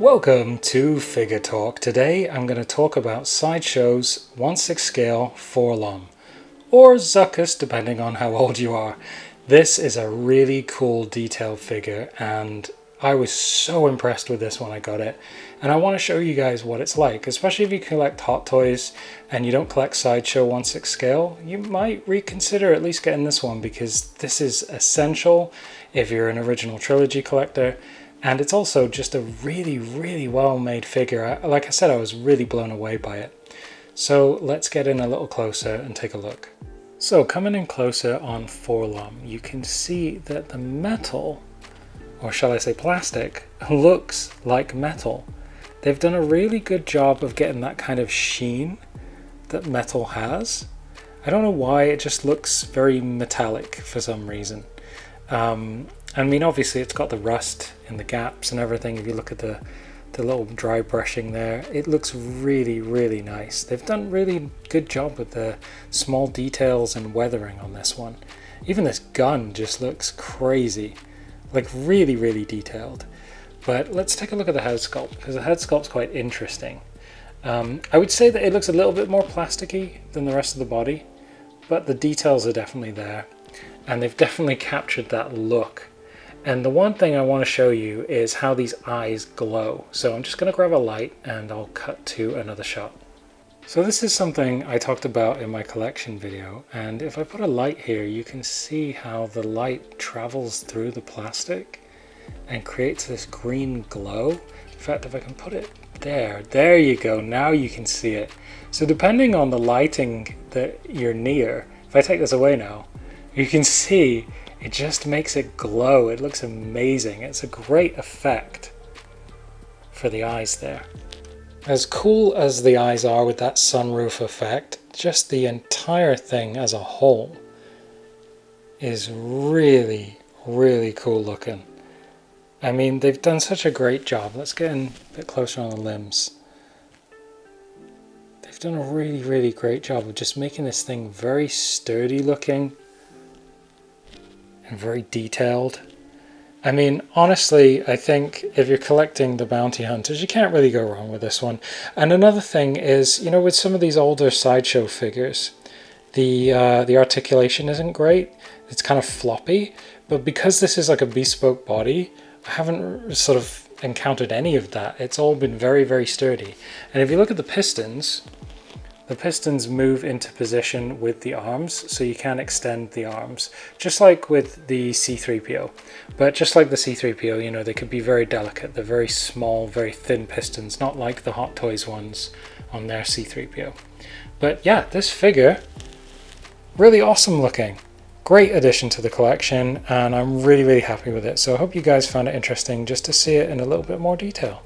Welcome to Figure Talk. Today I'm going to talk about Sideshow's 1/6 scale 4 LOM, or Zuckus depending on how old you are. This is a really cool detailed figure and I was so impressed with this when I got it, and I want to show you guys what it's like, especially if you collect Hot Toys and you don't collect Sideshow 1/6 scale. You might reconsider at least getting this one because this is essential if you're an original trilogy collector. And it's also just a really well made figure. Like I said, I was really blown away by it. So let's get in a little closer and take a look. So coming in closer on 4 LOM, you can see that the metal, or shall I say plastic, looks like metal. They've done a really good job of getting that kind of sheen that metal has. I don't know why, it just looks very metallic for some reason. I mean, obviously it's got the rust in the gaps and everything. If you look at the little dry brushing there, it looks really nice. They've done a really good job with the small details and weathering on this one. Even this gun just looks crazy, like really detailed. But let's take a look at the head sculpt, because the head sculpt's quite interesting. I would say that it looks a little bit more plasticky than the rest of the body, but the details are definitely there, and they've definitely captured that look. And the one thing I want to show you is how these eyes glow. So I'm just going to grab a light and I'll cut to another shot. So this is something I talked about in my collection video, and if I put a light here, you can see how the light travels through the plastic and creates this green glow. In fact, if I can put it there you go, now you can see it. So depending on the lighting that you're near, if I take this away now, you can see it just makes it glow. It looks amazing. It's a great effect for the eyes there. As cool as the eyes are with that sunroof effect, just the entire thing as a whole is really cool looking. I mean, they've done such a great job. Let's get in a bit closer on the limbs. They've done a really great job of just making this thing very sturdy looking and very detailed. I mean, honestly, I think if you're collecting the bounty hunters, you can't really go wrong with this one. And another thing is, you know, with some of these older Sideshow figures, the articulation isn't great. It's kind of floppy, but because this is like a bespoke body, I haven't sort of encountered any of that. It's all been very sturdy. And if you look at the pistons move into position with the arms, so you can extend the arms, just like with the C3PO. But just like the C3PO, you know, they could be very delicate. They're very small, very thin pistons, not like the Hot Toys ones on their C3PO. But yeah, this figure, really awesome looking. Great addition to the collection, and I'm really happy with it. So I hope you guys found it interesting just to see it in a little bit more detail.